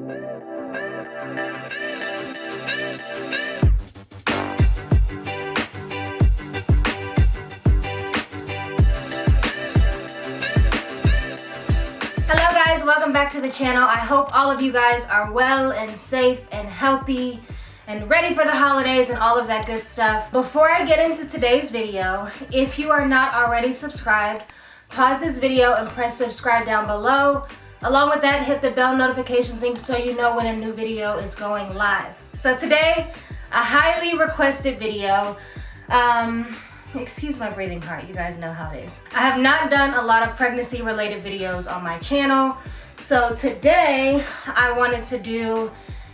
Hello guys, welcome back to the channel. I hope all of you guys are well and safe and healthy and ready for the holidays and all of that good stuff. Before I get into today's video, if you are not already subscribed, pause this video and press subscribe down below. Along with that, hit the bell notifications link so you know when a new video is going live. So today, a highly requested video. Excuse my breathing heart, you guys know how it is. I have not done a lot of pregnancy related videos on my channel. So today, I wanted to do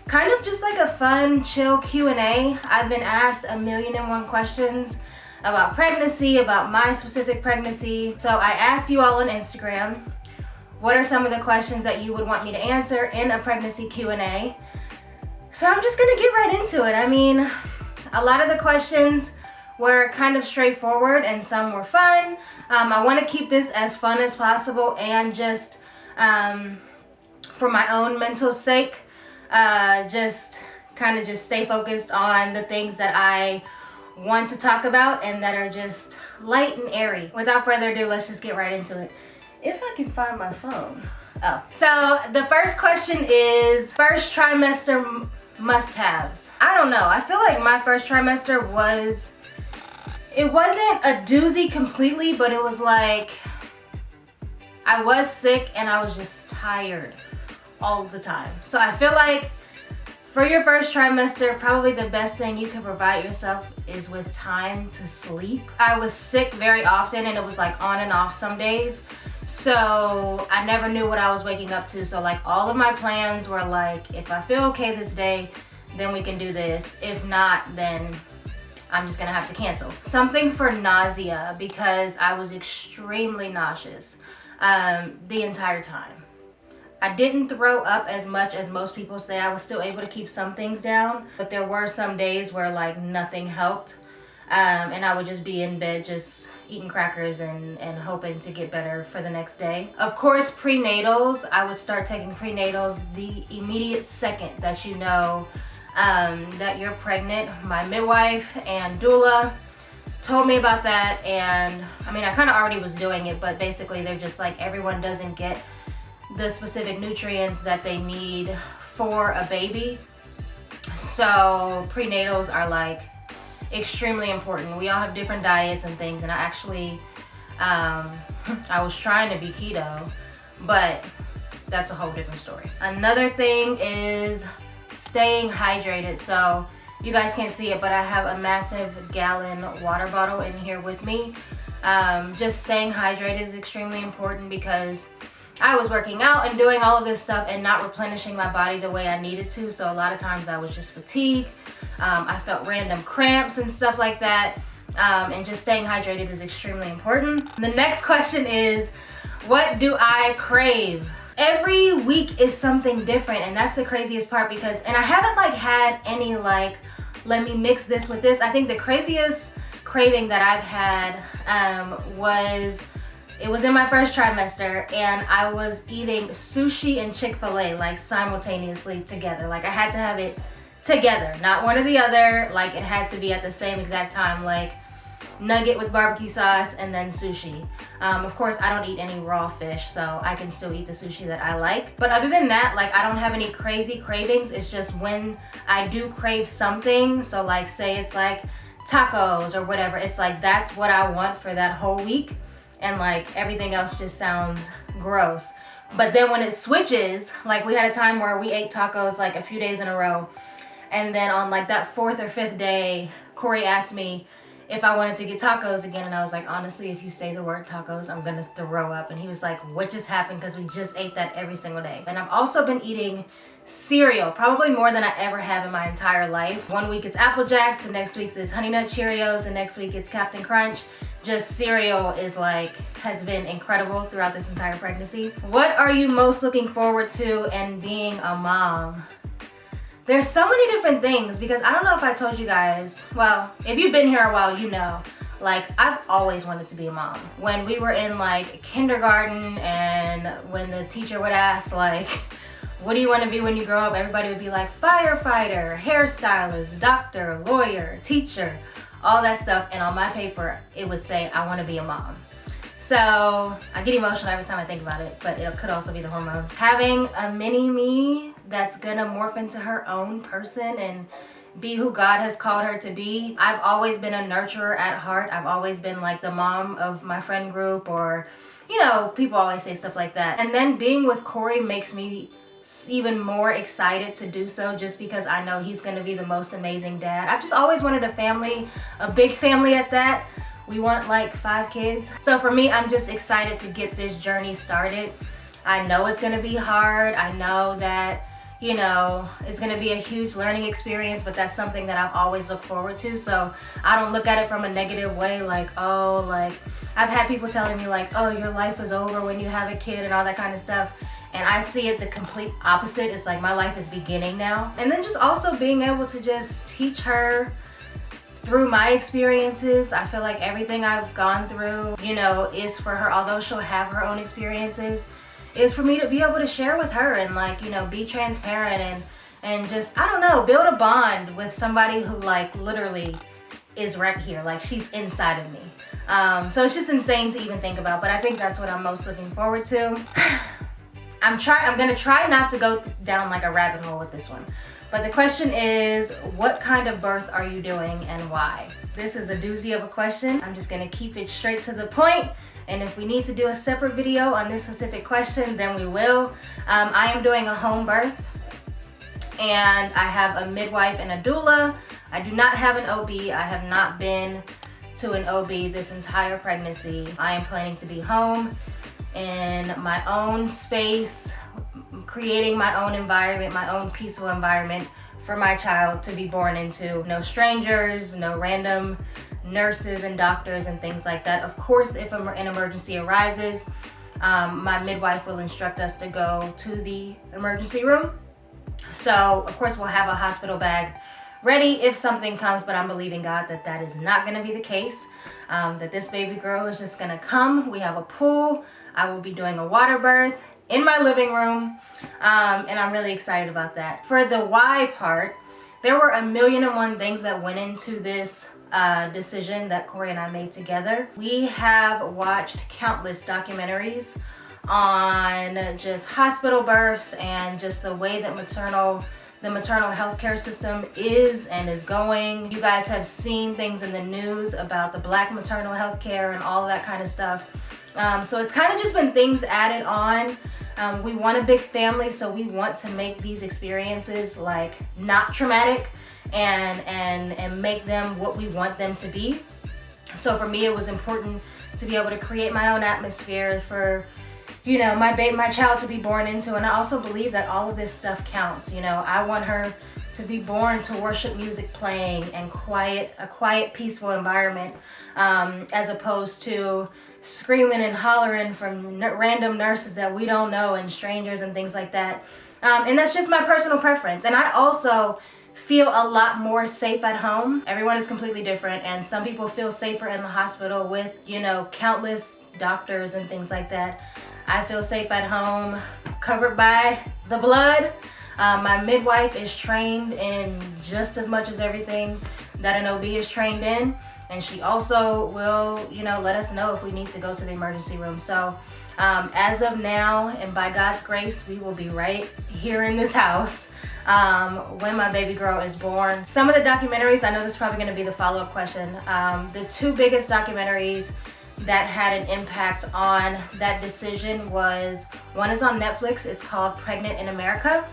kind of just like a fun, chill Q&A. I've been asked 1,000,001 questions about pregnancy, about my specific pregnancy. So I asked you all on Instagram, what are some of the questions that you would want me to answer in a pregnancy Q&A? So I'm just gonna get right into it. I mean, a lot of the questions were kind of straightforward and some were fun. I wanna keep this as fun as possible and just for my own mental sake, just stay focused on the things that I want to talk about and that are just light and airy. Without further ado, let's just get right into it. If I can find my phone. Oh. So the first question is first trimester must-haves. I don't know. I feel like my first trimester it wasn't a doozy completely, but it was like I was sick and I was just tired all the time. So I feel like for your first trimester, probably the best thing you can provide yourself is with time to sleep. I was sick very often and it was like on and off some days. So I never knew what I was waking up to. So like all of my plans were like, if I feel okay this day, then we can do this. If not, then I'm just gonna have to cancel. Something for nausea, because I was extremely nauseous the entire time. I didn't throw up as much as most people say. I was still able to keep some things down, but there were some days where like nothing helped. And I would just be in bed just eating crackers and hoping to get better for the next day. Of course, prenatals. I would start taking prenatals the immediate second that you know that you're pregnant. My midwife and doula told me about that, and I mean, I kind of already was doing it, but basically they're just like, everyone doesn't get the specific nutrients that they need for a baby. So prenatals are like extremely important. We all have different diets and things, and I actually I was trying to be keto, but that's a whole different story. Another thing is staying hydrated. So you guys can't see it, but I have a massive gallon water bottle in here with me. Just staying hydrated is extremely important because I was working out and doing all of this stuff and not replenishing my body the way I needed to. So a lot of times I was just fatigued. I felt random cramps and stuff like that. And just staying hydrated is extremely important. The next question is, what do I crave? Every week is something different, and that's the craziest part because, and I haven't like had any like, let me mix this with this. I think the craziest craving that I've had it was in my first trimester, and I was eating sushi and Chick-fil-A like simultaneously together. Like I had to have it together, not one or the other. Like it had to be at the same exact time, like nugget with barbecue sauce and then sushi. Of course, I don't eat any raw fish, so I can still eat the sushi that I like. But other than that, like I don't have any crazy cravings. It's just when I do crave something, so like say it's like tacos or whatever, it's like that's what I want for that whole week. And like everything else just sounds gross. But then when it switches, like we had a time where we ate tacos like a few days in a row. And then on like that 4th or 5th day, Corey asked me if I wanted to get tacos again. And I was like, honestly, if you say the word tacos, I'm gonna throw up. And he was like, what just happened? Because we just ate that every single day. And I've also been eating cereal, probably more than I ever have in my entire life. One week it's Apple Jacks, the next week it's Honey Nut Cheerios, the next week it's Captain Crunch. Just cereal is like, has been incredible throughout this entire pregnancy. What are you most looking forward to in being a mom? There's so many different things, because I don't know if I told you guys, well, if you've been here a while, you know, like I've always wanted to be a mom. When we were in like kindergarten and when the teacher would ask like, what do you want to be when you grow up? Everybody would be like firefighter, hairstylist, doctor, lawyer, teacher, all that stuff. And on my paper, it would say, I want to be a mom. So I get emotional every time I think about it, but it could also be the hormones. Having a mini me that's gonna morph into her own person and be who God has called her to be. I've always been a nurturer at heart. I've always been like the mom of my friend group, or, you know, people always say stuff like that. And then being with Corey makes me even more excited to do so, just because I know he's gonna be the most amazing dad. I've just always wanted a family, a big family at that. We want like 5 kids. So for me, I'm just excited to get this journey started. I know it's gonna be hard. I know that, you know, it's gonna be a huge learning experience, but that's something that I've always looked forward to. So I don't look at it from a negative way, like, oh, like I've had people telling me like, oh, your life is over when you have a kid and all that kind of stuff. And I see it the complete opposite. It's like my life is beginning now. And then just also being able to just teach her through my experiences. I feel like everything I've gone through, you know, is for her, although she'll have her own experiences, is for me to be able to share with her and like, you know, be transparent and just, I don't know, build a bond with somebody who like literally is right here, like she's inside of me. So it's just insane to even think about, but I think that's what I'm most looking forward to. I'm gonna try not to go down like a rabbit hole with this one. But the question is, what kind of birth are you doing and why? This is a doozy of a question. I'm just gonna keep it straight to the point. And if we need to do a separate video on this specific question, then we will. I am doing a home birth, and I have a midwife and a doula. I do not have an OB. I have not been to an OB this entire pregnancy. I am planning to be home in my own space, creating my own environment, my own peaceful environment for my child to be born into. No strangers, no random nurses and doctors and things like that. Of course, if an emergency arises, my midwife will instruct us to go to the emergency room. So of course we'll have a hospital bag ready if something comes, but I'm believing God that that is not gonna be the case, that this baby girl is just gonna come. We have a pool. I will be doing a water birth in my living room, and I'm really excited about that. For the why part, there were 1,000,001 things that went into this decision that Corey and I made together. We have watched countless documentaries on just hospital births and just the way that the maternal healthcare system is and is going. You guys have seen things in the news about the Black maternal healthcare and all that kind of stuff. So it's kind of just been things added on. We want a big family, so we want to make these experiences like not traumatic and make them what we want them to be. So for me, it was important to be able to create my own atmosphere for, you know, my child to be born into. And I also believe that all of this stuff counts. You know, I want her to be born to worship music playing and a quiet, peaceful environment, as opposed to screaming and hollering from random nurses that we don't know and strangers and things like that. And that's just my personal preference. And I also feel a lot more safe at home. Everyone is completely different, and some people feel safer in the hospital with, you know, countless doctors and things like that. I feel safe at home, covered by the blood. My midwife is trained in just as much as everything that an OB is trained in. And she also will, you know, let us know if we need to go to the emergency room. So as of now, and by God's grace, we will be right here in this house when my baby girl is born. Some of the documentaries, I know this is probably gonna be the follow-up question. The 2 biggest documentaries that had an impact on that decision was, one is on Netflix, it's called Pregnant in America.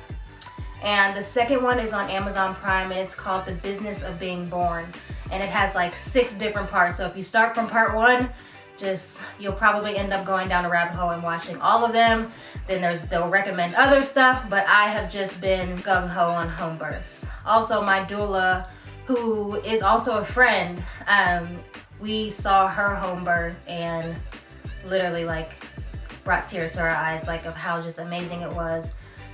And the second one is on Amazon Prime, and it's called The Business of Being Born. And it has like 6 different parts. So if you start from part 1, you'll probably end up going down a rabbit hole and watching all of them. Then they'll recommend other stuff, but I have just been gung-ho on home births. Also, my doula, who is also a friend, we saw her home birth and literally like brought tears to our eyes, like of how just amazing it was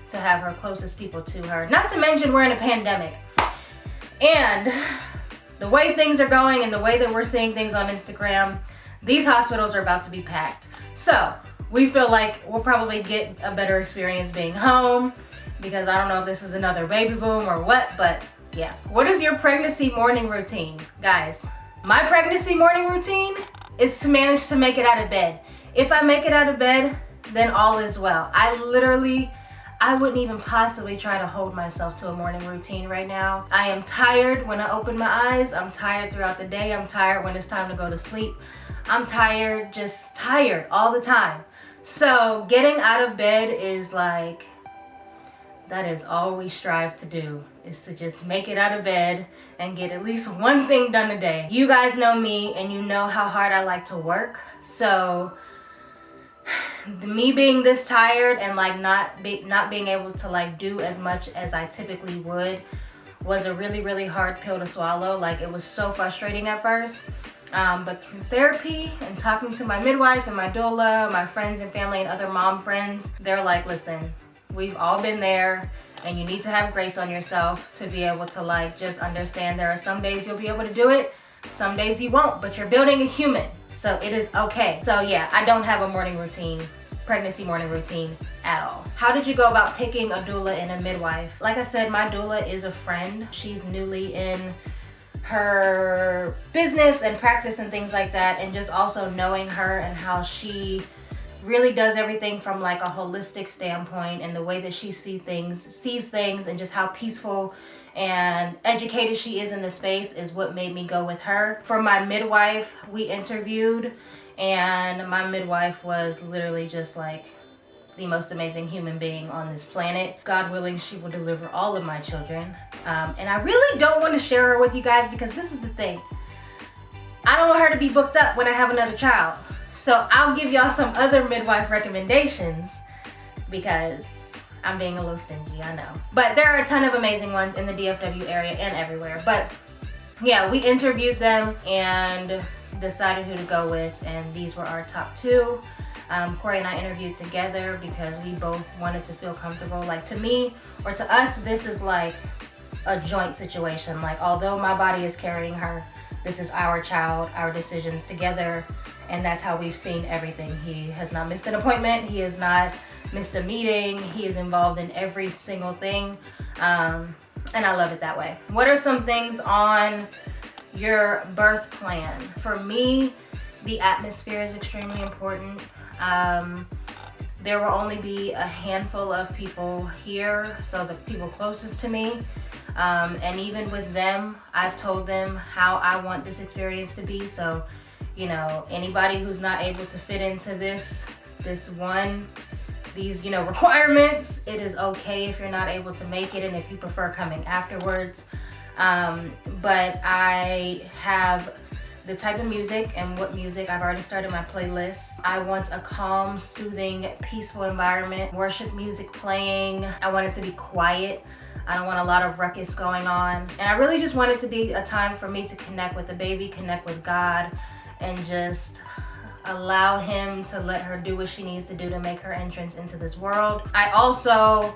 to have her closest people to her. Not to mention we're in a pandemic. And the way things are going and the way that we're seeing things on Instagram, these hospitals are about to be packed. So we feel like we'll probably get a better experience being home. because I don't know if this is another baby boom or what, but yeah. What is your pregnancy morning routine? Guys, my pregnancy morning routine is to manage to make it out of bed. If I make it out of bed, then all is well. I wouldn't even possibly try to hold myself to a morning routine right now. I am tired when I open my eyes. I'm tired throughout the day. I'm tired when it's time to go to sleep. I'm tired, just tired all the time. So getting out of bed is like, that is all we strive to do, is to just make it out of bed and get at least one thing done a day. You guys know me and you know how hard I like to work. So me being this tired and like not being able to like do as much as I typically would was a really hard pill to swallow. Like, it was so frustrating at first. But through therapy and talking to my midwife and my doula, my friends and family and other mom friends, they're like, listen, we've all been there and you need to have grace on yourself to be able to like just understand there are some days you'll be able to do it, some days you won't, but you're building a human, so it is okay. So yeah, I don't have a morning routine, pregnancy morning routine at all. How did you go about picking a doula and a midwife? Like I said, my doula is a friend. She's newly in her business and practice and things like that, and just also knowing her and how she really does everything from like a holistic standpoint, and the way that she sees things and just how peaceful and educated she is in the space is what made me go with her. For my midwife, we interviewed, and my midwife was literally just like the most amazing human being on this planet. God willing, she will deliver all of my children. And I really don't want to share her with you guys, because this is the thing. I don't want her to be booked up when I have another child. So I'll give y'all some other midwife recommendations, because I'm being a little stingy, I know. But there are a ton of amazing ones in the DFW area and everywhere. But yeah, we interviewed them and decided who to go with, and these were our top two. Corey and I interviewed together because we both wanted to feel comfortable. Like, to me, or to us, this is like a joint situation. Like, although my body is carrying her, this is our child, our decisions together, and that's how we've seen everything. He has not missed an appointment. He has not missed a meeting. He is involved in every single thing, and I love it that way. What are some things on your birth plan? For me, the atmosphere is extremely important. There will only be a handful of people here, so the people closest to me. And even with them, I've told them how I want this experience to be. So, you know, anybody who's not able to fit into these, you know, requirements, it is okay if you're not able to make it and if you prefer coming afterwards. But I have the type of music and what music. I've already started my playlist. I want a calm, soothing, peaceful environment, worship music playing. I want it to be quiet. I don't want a lot of ruckus going on. And I really just want it to be a time for me to connect with the baby, connect with God, and just allow him to let her do what she needs to do to make her entrance into this world. I also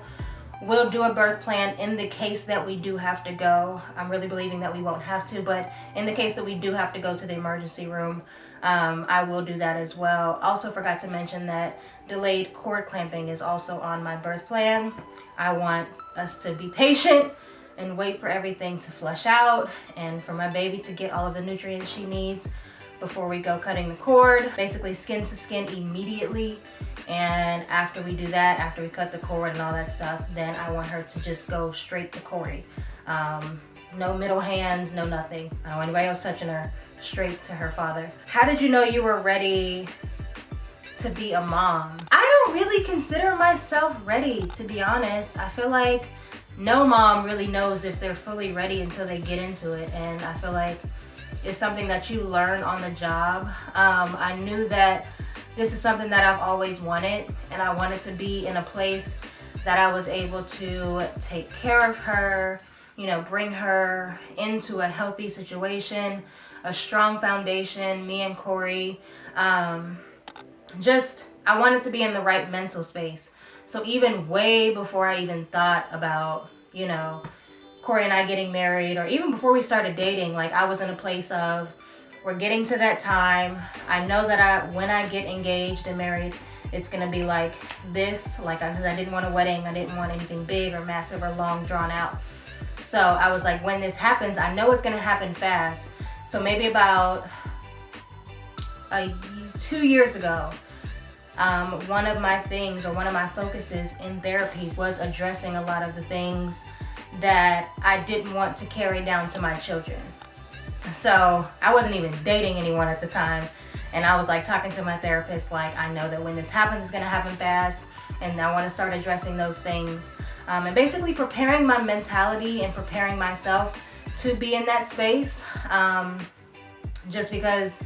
will do a birth plan in the case that we do have to go. I'm really believing that we won't have to, but in the case that we do have to go to the emergency room, I will do that as well. Also forgot to mention that delayed cord clamping is also on my birth plan. I want us to be patient and wait for everything to flush out and for my baby to get all of the nutrients she needs before we go cutting the cord. Basically skin to skin immediately. And after we do that, after we cut the cord and all that stuff, then I want her to just go straight to Corey. No middle hands, no nothing. I don't want anybody else touching her. Straight to her father. How did you know you were ready to be a mom? I don't really consider myself ready, to be honest. I feel like no mom really knows if they're fully ready until they get into it. And I feel like it's something that you learn on the job. I knew that this is something that I've always wanted, and I wanted to be in a place that I was able to take care of her, you know, bring her into a healthy situation, a strong foundation, me and Corey. I wanted to be in the right mental space. So even way before I even thought about, you know, Corey and I getting married, or even before we started dating, like, I was in a place of, we're getting to that time. I know that when I get engaged and married, it's gonna be like this, like, because I didn't want a wedding, I didn't want anything big or massive or long drawn out. So I was like, when this happens, I know it's gonna happen fast. So maybe about 2 years ago, one of my things, or one of my focuses in therapy, was addressing a lot of the things that I didn't want to carry down to my children. So I wasn't even dating anyone at the time, and I was like talking to my therapist, like, I know that when this happens, it's gonna happen fast, and I want to start addressing those things, and basically preparing my mentality and preparing myself to be in that space, just because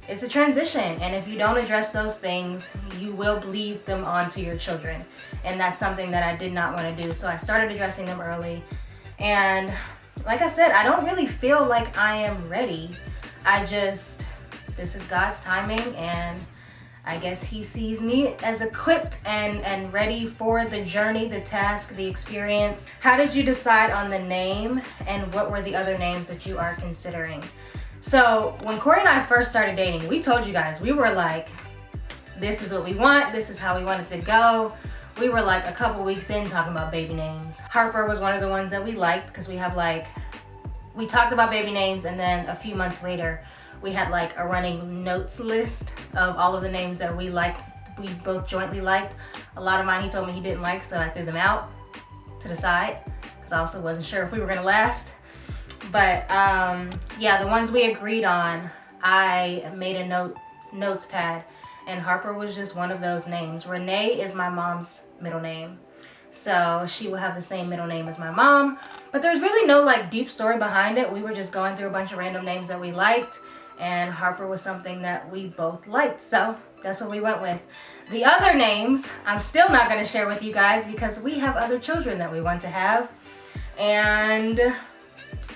it's a transition, and if you don't address those things, you will bleed them onto your children, and that's something that I did not want to do. So I started addressing them early, and like I said, I don't really feel like I am ready. This is God's timing, and I guess he sees me as equipped and ready for the journey, the task, the experience. How did you decide on the name, and what were the other names that you are considering? So when Corey and I first started dating, we told you guys, we were like, this is what we want, this is how we want it to go. We were like a couple weeks in talking about baby names. Harper was one of the ones that we liked, because we talked about baby names, and then a few months later, we had like a running notes list of all of the names that we liked, we both jointly liked. A lot of mine he told me he didn't like, so I threw them out to the side, because I also wasn't sure if we were gonna last. But yeah, the ones we agreed on, I made a notes pad, and Harper was just one of those names. Renee is my mom's middle name, so she will have the same middle name as my mom, but there's really no like deep story behind it. We were just going through a bunch of random names that we liked, and Harper was something that we both liked, so that's what we went with. The other names, I'm still not going to share with you guys, because we have other children that we want to have, and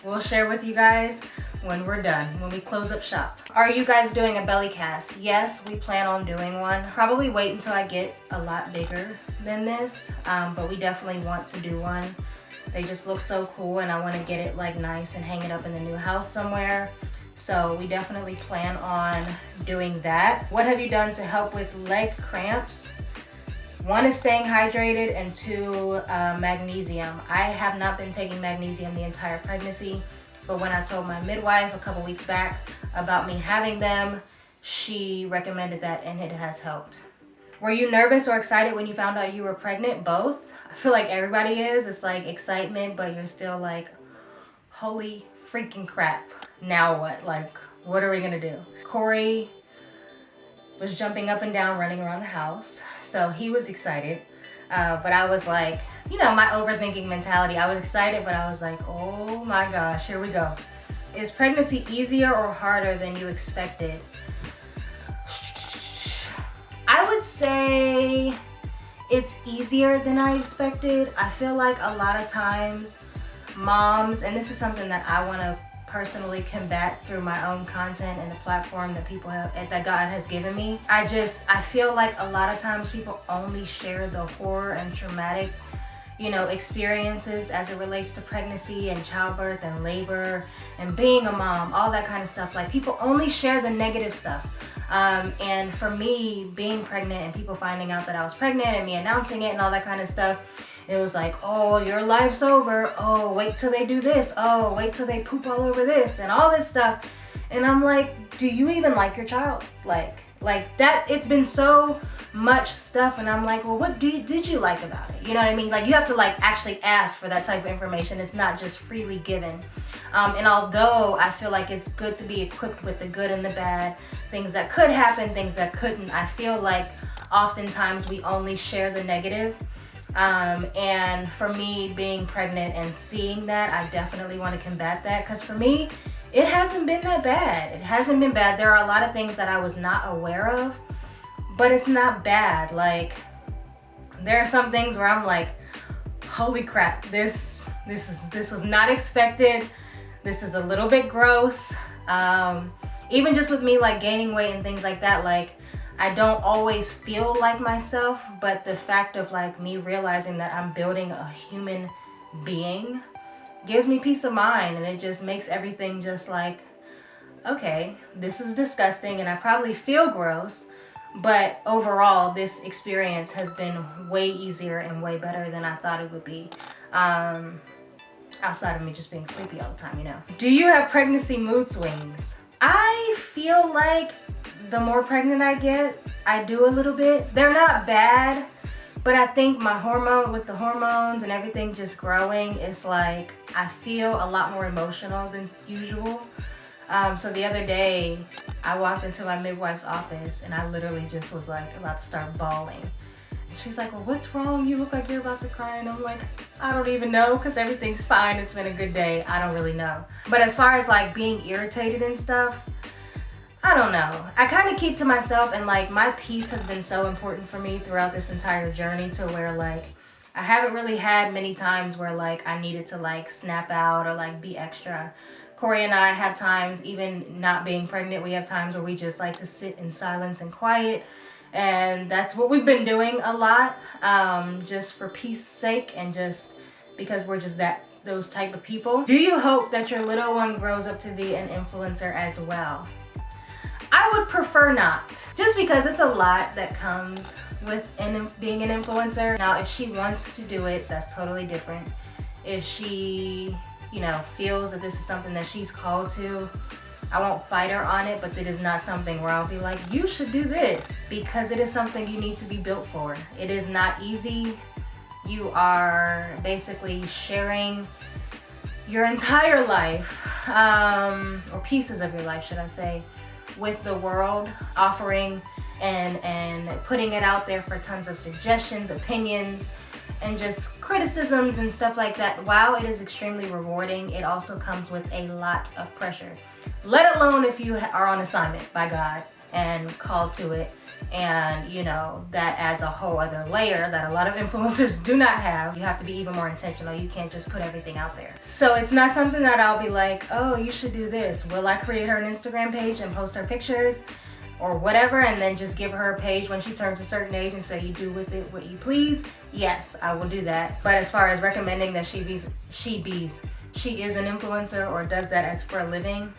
we'll share with you guys when we're done, when we close up shop. Are you guys doing a belly cast? Yes, we plan on doing one. Probably wait until I get a lot bigger than this, but we definitely want to do one. They just look so cool, and I want to get it like nice and hang it up in the new house somewhere. So we definitely plan on doing that. What have you done to help with leg cramps? 1 is staying hydrated, and 2, magnesium. I have not been taking magnesium the entire pregnancy, but when I told my midwife a couple weeks back about me having them, she recommended that, and it has helped. Were you nervous or excited when you found out you were pregnant? Both. I feel like everybody is. It's like excitement, but you're still like, holy freaking crap. Now what? Like, what are we gonna do? Corey was jumping up and down, running around the house, so he was excited, but I was like, you know, my overthinking mentality, I was excited, but I was like, oh my gosh, here we go. Is pregnancy easier or harder than you expected? I would say it's easier than I expected. I feel like a lot of times moms, and this is something that I want to personally combat through my own content and the platform that people have, that God has given me. I feel like a lot of times people only share the horror and traumatic, you know, experiences as it relates to pregnancy and childbirth and labor and being a mom, all that kind of stuff. Like, people only share the negative stuff. And for me, being pregnant and people finding out that I was pregnant and me announcing it and all that kind of stuff, it was like, oh, your life's over. Oh, wait till they do this. Oh, wait till they poop all over this and all this stuff. And I'm like, do you even like your child? Like that, it's been so much stuff. And I'm like, well, what did you like about it? You know what I mean? Like, you have to like actually ask for that type of information. It's not just freely given. And although I feel like it's good to be equipped with the good and the bad, things that could happen, things that couldn't, I feel like oftentimes we only share the negative. And for me, being pregnant and seeing that, I definitely want to combat that, because for me, it hasn't been that bad. It hasn't been bad. There are a lot of things that I was not aware of, but it's not bad. Like, there are some things where I'm like, holy crap, this was not expected. This is a little bit gross. Even just with me like gaining weight and things like that, like, I don't always feel like myself, but the fact of like me realizing that I'm building a human being gives me peace of mind, and it just makes everything just like, okay, this is disgusting and I probably feel gross, But overall, this experience has been way easier and way better than I thought it would be. Outside of me just being sleepy all the time, you know. Do you have pregnancy mood swings? I feel like the more pregnant I get, I do a little bit. They're not bad, but I think with the hormones and everything just growing, it's like I feel a lot more emotional than usual. So the other day, I walked into my midwife's office and I literally just was like about to start bawling. And she's like, well, what's wrong? You look like you're about to cry. And I'm like, I don't even know, because everything's fine. It's been a good day. I don't really know. But as far as like being irritated and stuff, I don't know. I kind of keep to myself, and like my peace has been so important for me throughout this entire journey, to where like I haven't really had many times where like I needed to like snap out or like be extra. Corey and I have times, even not being pregnant, we have times where we just like to sit in silence and quiet. And that's what we've been doing a lot, just for peace sake, and just because we're just those type of people. Do you hope that your little one grows up to be an influencer as well? I would prefer not, just because it's a lot that comes with being an influencer. Now, if she wants to do it, that's totally different. If she, you know, feels that this is something that she's called to, I won't fight her on it, but it is not something where I'll be like, you should do this, because it is something you need to be built for. It is not easy. You are basically sharing your entire life, or pieces of your life, should I say, with the world, offering and putting it out there for tons of suggestions, opinions, and just criticisms and stuff like that. While it is extremely rewarding, it also comes with a lot of pressure, let alone if you are on assignment by God and called to it. And you know, that adds a whole other layer that a lot of influencers do not have. You have to be even more intentional. You can't just put everything out there. So it's not something that I'll be like, oh, you should do this. Will I create her an Instagram page and post her pictures or whatever, and then just give her a page when she turns a certain age and say, you do with it what you please? Yes, I will do that. But as far as recommending that she is an influencer or does that as for a living,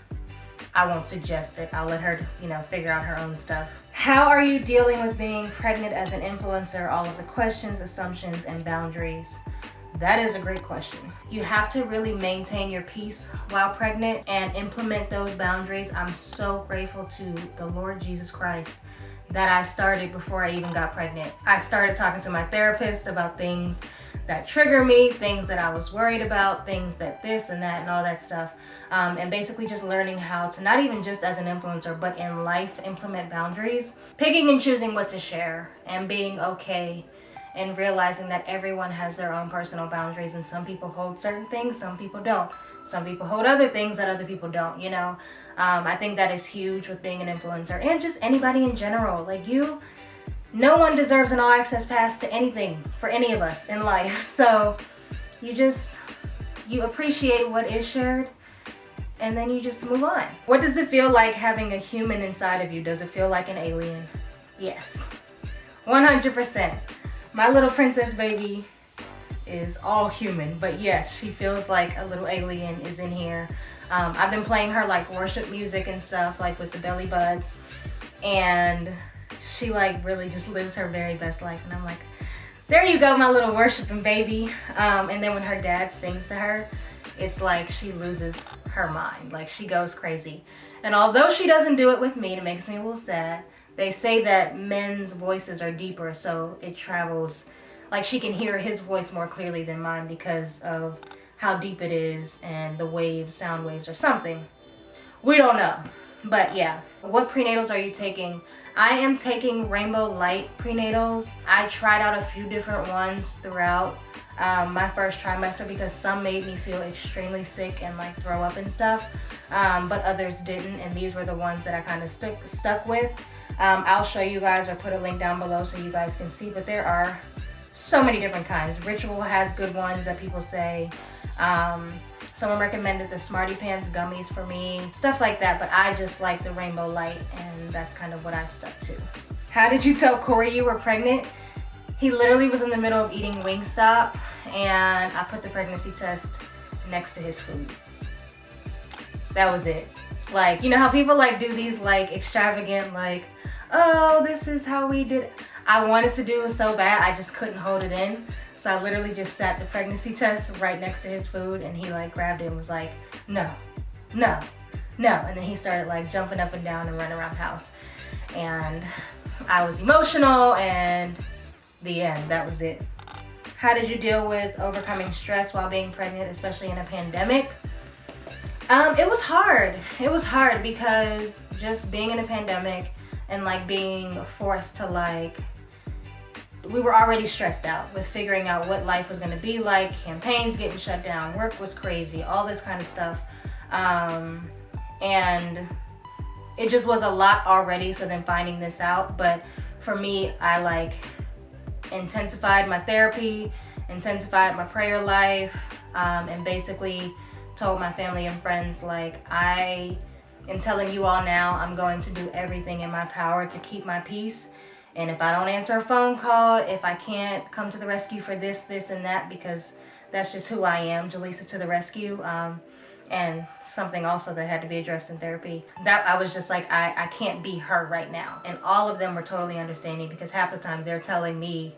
I won't suggest it. I'll let her, you know, figure out her own stuff. How are you dealing with being pregnant as an influencer? All of the questions, assumptions, and boundaries. That is a great question. You have to really maintain your peace while pregnant and implement those boundaries. I'm so grateful to the Lord Jesus Christ that I started before I even got pregnant. I started talking to my therapist about things that trigger me, things that I was worried about, things that this and that and all that stuff. And basically just learning how to, not even just as an influencer, but in life, implement boundaries, picking and choosing what to share, and being okay, and realizing that everyone has their own personal boundaries, and some people hold certain things, some people don't. Some people hold other things that other people don't, you know. I think that is huge with being an influencer, and just anybody in general. Like no one deserves an all access pass to anything for any of us in life. So you appreciate what is shared, and then you just move on. What does it feel like having a human inside of you? Does it feel like an alien? Yes, 100%. My little princess baby is all human, but yes, she feels like a little alien is in here. I've been playing her like worship music and stuff, like with the belly buds, and she like really just lives her very best life. And I'm like, there you go, my little worshiping baby. And then when her dad sings to her, it's like she loses her mind. Like she goes crazy. And although she doesn't do it with me, it makes me a little sad. They say that men's voices are deeper, so it travels, like she can hear his voice more clearly than mine because of how deep it is and the waves, sound waves or something. We don't know. But yeah. What prenatals are you taking? I am taking Rainbow Light prenatals. I tried out a few different ones throughout my first trimester because some made me feel extremely sick and like throw up and stuff, but others didn't, and these were the ones that I kind of stuck with. I'll show you guys or put a link down below so you guys can see, but there are so many different kinds. Ritual has good ones that people say. Someone recommended the Smarty Pants gummies for me, stuff like that, but I just like the Rainbow Light, and that's kind of what I stuck to. How did you tell Corey you were pregnant? He literally was in the middle of eating Wingstop, and I put the pregnancy test next to his food. That was it. Like, you know how people like do these like extravagant like, oh, this is how we did it. I wanted to do it so bad, I just couldn't hold it in. So I literally just sat the pregnancy test right next to his food, and he like grabbed it and was like, no, no, no. And then he started like jumping up and down and running around the house. And I was emotional, and the end, that was it. How did you deal with overcoming stress while being pregnant, especially in a pandemic? It was hard. It was hard because just being in a pandemic and like being forced to like, we were already stressed out with figuring out what life was going to be like, campaigns getting shut down, work was crazy, all this kind of stuff. And it just was a lot already, so then finding this out. But for me, I like intensified my therapy, intensified my prayer life, and basically told my family and friends, like, I am telling you all now, I'm going to do everything in my power to keep my peace. And if I don't answer a phone call, if I can't come to the rescue for this, this, and that, because that's just who I am, JaLisa to the rescue. And something also that had to be addressed in therapy, that I was just like, I can't be her right now. And all of them were totally understanding, because half the time they're telling me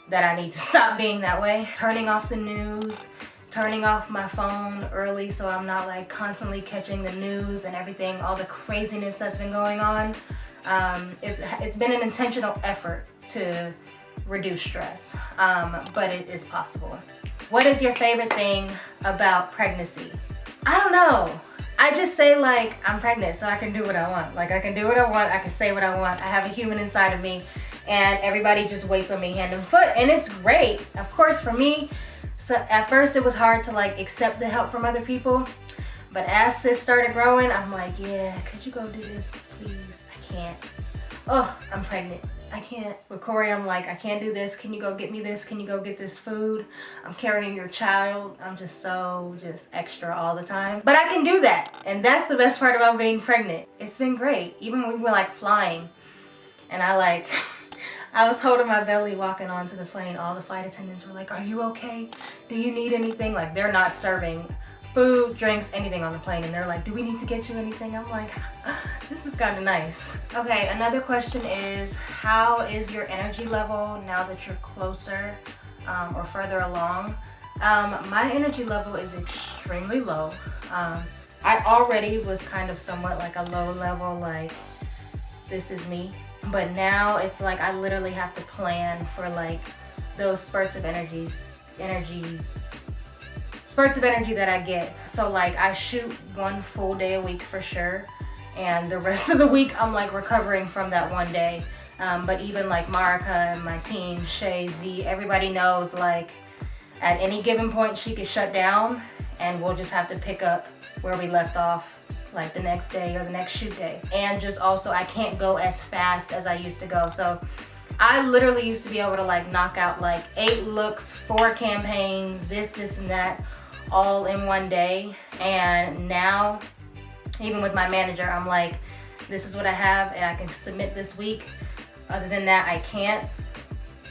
that I need to stop being that way. Turning off the news, turning off my phone early so I'm not like constantly catching the news and everything, all the craziness that's been going on. It's been an intentional effort to reduce stress, but it is possible. What is your favorite thing about pregnancy? I don't know. I just say like, I'm pregnant, so I can do what I want. Like, I can do what I want, I can say what I want. I have a human inside of me, and everybody just waits on me hand and foot, and it's great. Of course, for me, so at first it was hard to like accept the help from other people, but as sis started growing, I'm like, yeah, could you go do this, please? I can't. Oh, I'm pregnant. I can't. With Corey, I'm like, I can't do this. Can you go get me this? Can you go get this food? I'm carrying your child. I'm just extra all the time. But I can do that. And that's the best part about being pregnant. It's been great. Even when we were like flying, and I was holding my belly walking onto the plane. All the flight attendants were like, are you okay? Do you need anything? Like, they're not serving food, drinks, anything on the plane, and they're like, do we need to get you anything? I'm like, this is kind of nice. Okay, another question is, how is your energy level now that you're closer or further along? My energy level is extremely low. I already was kind of somewhat like a low level, like, this is me. But now it's like I literally have to plan for like those spurts of energy that I get. So like, I shoot 1 full day a week for sure, and the rest of the week I'm like recovering from that one day. But even like Marika and my team, Shay, Z, everybody knows like at any given point she could shut down, and we'll just have to pick up where we left off like the next day or the next shoot day. And just also, I can't go as fast as I used to go. So I literally used to be able to like knock out like 8 looks, 4 campaigns, this and that, all in one day. And now, even with my manager, I'm like, this is what I have and I can submit this week. Other than that, I can't.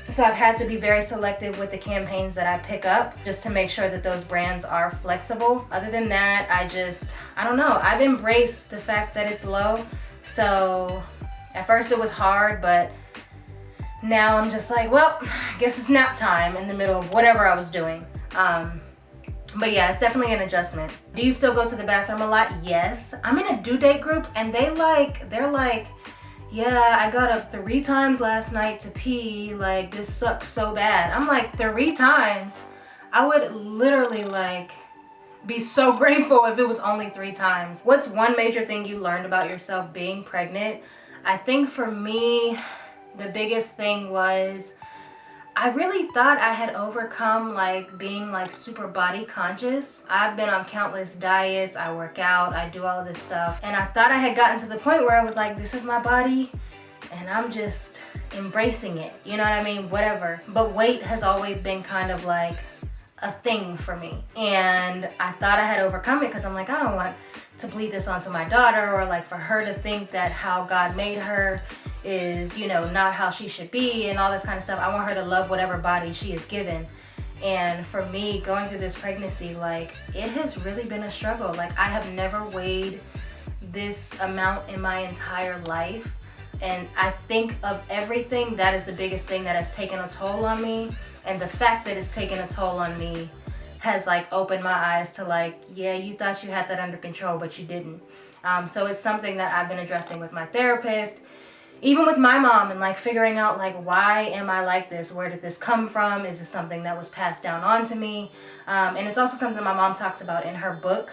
So I've had to be very selective with the campaigns that I pick up, just to make sure that those brands are flexible. Other than that, I don't know. I've embraced the fact that it's low. So at first it was hard, but now I'm just like, well, I guess it's nap time in the middle of whatever I was doing. But yeah, it's definitely an adjustment. Do you still go to the bathroom a lot? Yes. I'm in a due date group, and they're like, yeah, I got up 3 times last night to pee, like, this sucks so bad. I'm like, 3 times? I would literally like be so grateful if it was only 3 times. What's one major thing you learned about yourself being pregnant? I think for me, the biggest thing was, I really thought I had overcome like being like super body conscious. I've been on countless diets, I work out, I do all of this stuff, and I thought I had gotten to the point where I was like, this is my body and I'm just embracing it, you know what I mean, whatever. But weight has always been kind of like a thing for me, and I thought I had overcome it because I'm like, I don't want to bleed this onto my daughter, or like for her to think that how God made her is, you know, not how she should be and all this kind of stuff. I want her to love whatever body she is given. And for me, going through this pregnancy, like, it has really been a struggle. Like, I have never weighed this amount in my entire life. And I think of everything, that is the biggest thing that has taken a toll on me. And the fact that it's taken a toll on me has like opened my eyes to like, yeah, you thought you had that under control, but you didn't. So it's something that I've been addressing with my therapist, even with my mom, and like figuring out like, why am I like this? Where did this come from? Is this something that was passed down on to me? And it's also something my mom talks about in her book,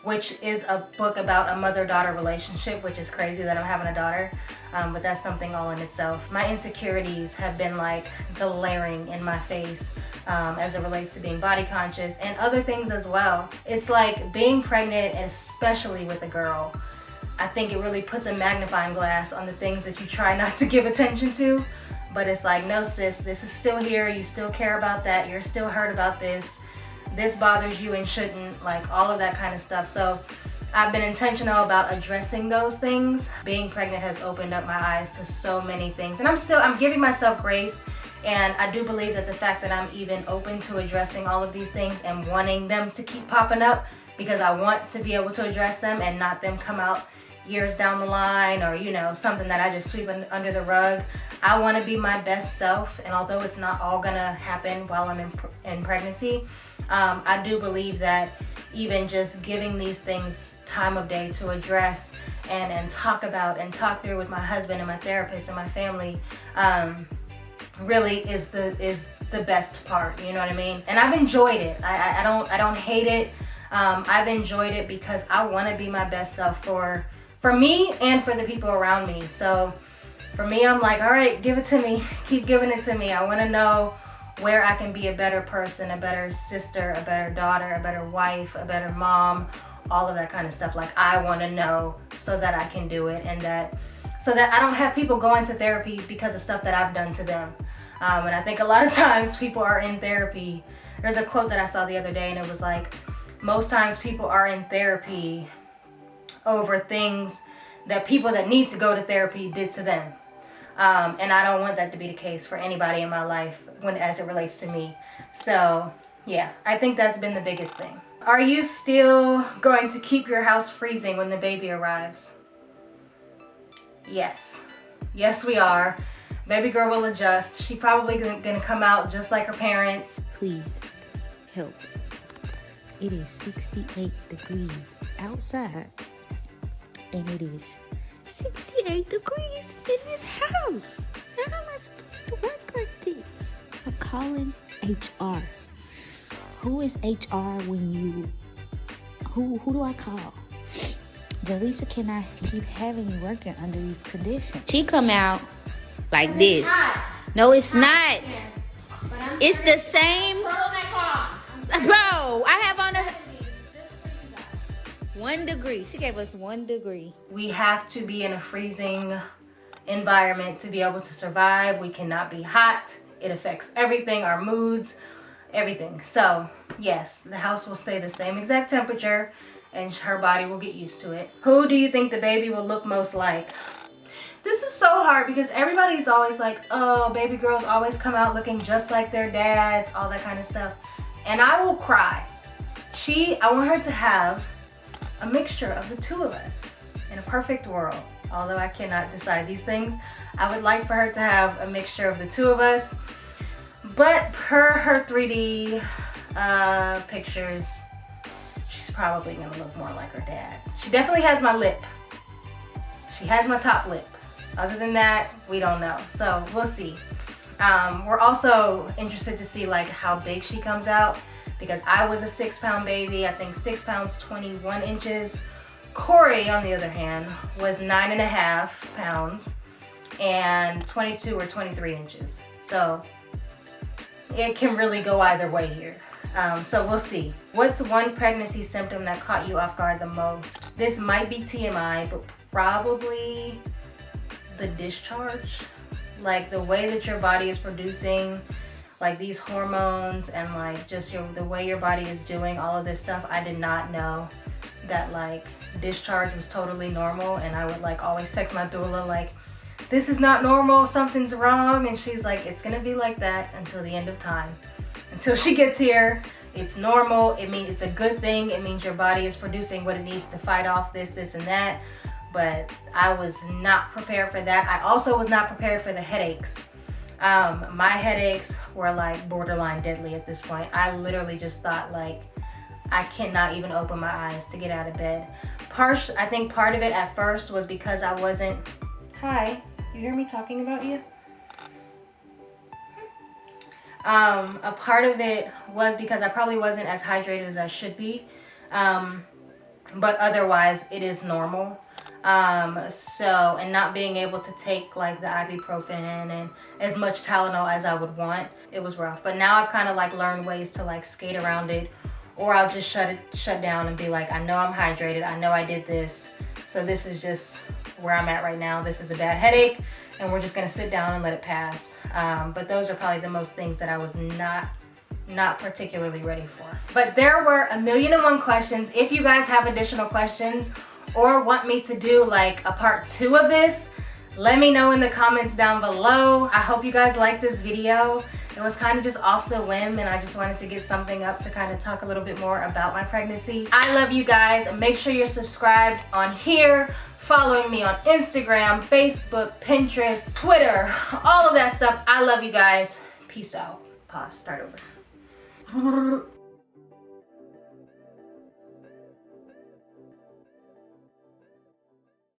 which is a book about a mother-daughter relationship, which is crazy that I'm having a daughter, but that's something all in itself. My insecurities have been like glaring in my face as it relates to being body conscious and other things as well. It's like being pregnant, and especially with a girl, I think it really puts a magnifying glass on the things that you try not to give attention to. But it's like, no sis, this is still here, you still care about that, you're still hurt about this bothers you and shouldn't, like all of that kind of stuff. So I've been intentional about addressing those things. Being pregnant has opened up my eyes to so many things, and I'm giving myself grace. And I do believe that the fact that I'm even open to addressing all of these things and wanting them to keep popping up, because I want to be able to address them and not them come out years down the line, or, you know, something that I just sweep under the rug. I want to be my best self, and although it's not all gonna happen while I'm in pregnancy, I do believe that even just giving these things time of day to address and talk about and talk through with my husband and my therapist and my family really is the best part, you know what I mean? And I've enjoyed it. I don't hate it. I've enjoyed it because I want to be my best self for me and for the people around me. So for me, I'm like, all right, give it to me. Keep giving it to me. I want to know where I can be a better person, a better sister, a better daughter, a better wife, a better mom, all of that kind of stuff. Like, I want to know so that I can do it, and so that I don't have people going to therapy because of stuff that I've done to them. And I think a lot of times people are in therapy. There's a quote that I saw the other day, and it was like, most times people are in therapy over things that people that need to go to therapy did to them. And I don't want that to be the case for anybody in my life as it relates to me. So yeah, I think that's been the biggest thing. Are you still going to keep your house freezing when the baby arrives? Yes. Yes, we are. Baby girl will adjust. She probably gonna come out just like her parents. Please help. It is 68 degrees outside, and it is 68 degrees in this house. How am I supposed to work like this? I'm calling HR. Who is HR when you... Who do I call? JaLisa cannot keep having me working under these conditions. She come out like this. No, it's not. It's the same. Bro, I have on a 1 degree. She gave us 1 degree. We have to be in a freezing environment to be able to survive. We cannot be hot. It affects everything, our moods, everything. So yes, the house will stay the same exact temperature and her body will get used to it. Who do you think the baby will look most like? This is so hard because everybody's always like, oh, baby girls always come out looking just like their dads, all that kind of stuff. And I will cry. I want her to have a mixture of the two of us in a perfect world. Although I cannot decide these things, I would like for her to have a mixture of the two of us. But per her 3D pictures, she's probably gonna look more like her dad. She definitely has my lip. She has my top lip. Other than that, we don't know. So we'll see. We're also interested to see like how big she comes out, because I was a 6-pound baby. I think 6 pounds 21 inches. Corey, on the other hand, was 9.5 pounds and 22 or 23 inches. So it can really go either way here. So we'll see. What's one pregnancy symptom that caught you off guard the most? This might be TMI, but probably the discharge. Like the way that your body is producing like these hormones and like just the way your body is doing all of this stuff. I did not know that like discharge was totally normal, and I would like always text my doula like, this is not normal, something's wrong, and she's like, it's gonna be like that until the end of time. Until she gets here, it's normal. It means it's a good thing. It means your body is producing what it needs to fight off this and that. but I was not prepared for that. I also was not prepared for the headaches. My headaches were like borderline deadly at this point. I literally just thought like, I cannot even open my eyes to get out of bed. I think part of it at first was because I wasn't, hi, you hear me talking about you? A part of it was because I probably wasn't as hydrated as I should be. But otherwise it is normal. And not being able to take like the ibuprofen and as much Tylenol as I would want, it was rough. But now I've kind of like learned ways to like skate around it, or I'll just shut down and be like, I know I'm hydrated, I know I did this, so this is just where I'm at right now. This is a bad headache, and we're just gonna sit down and let it pass. But those are probably the most things that I was not particularly ready for. But there were 1,000,001 questions. If you guys have additional questions or want me to do like a part 2 of this, let me know in the comments down below. I hope you guys liked this video. It was kind of just off the whim, and I just wanted to get something up to kind of talk a little bit more about my pregnancy. I love you guys. Make sure you're subscribed on here, following me on Instagram, Facebook, Pinterest, Twitter, all of that stuff. I love you guys. Peace out. Pause, start over.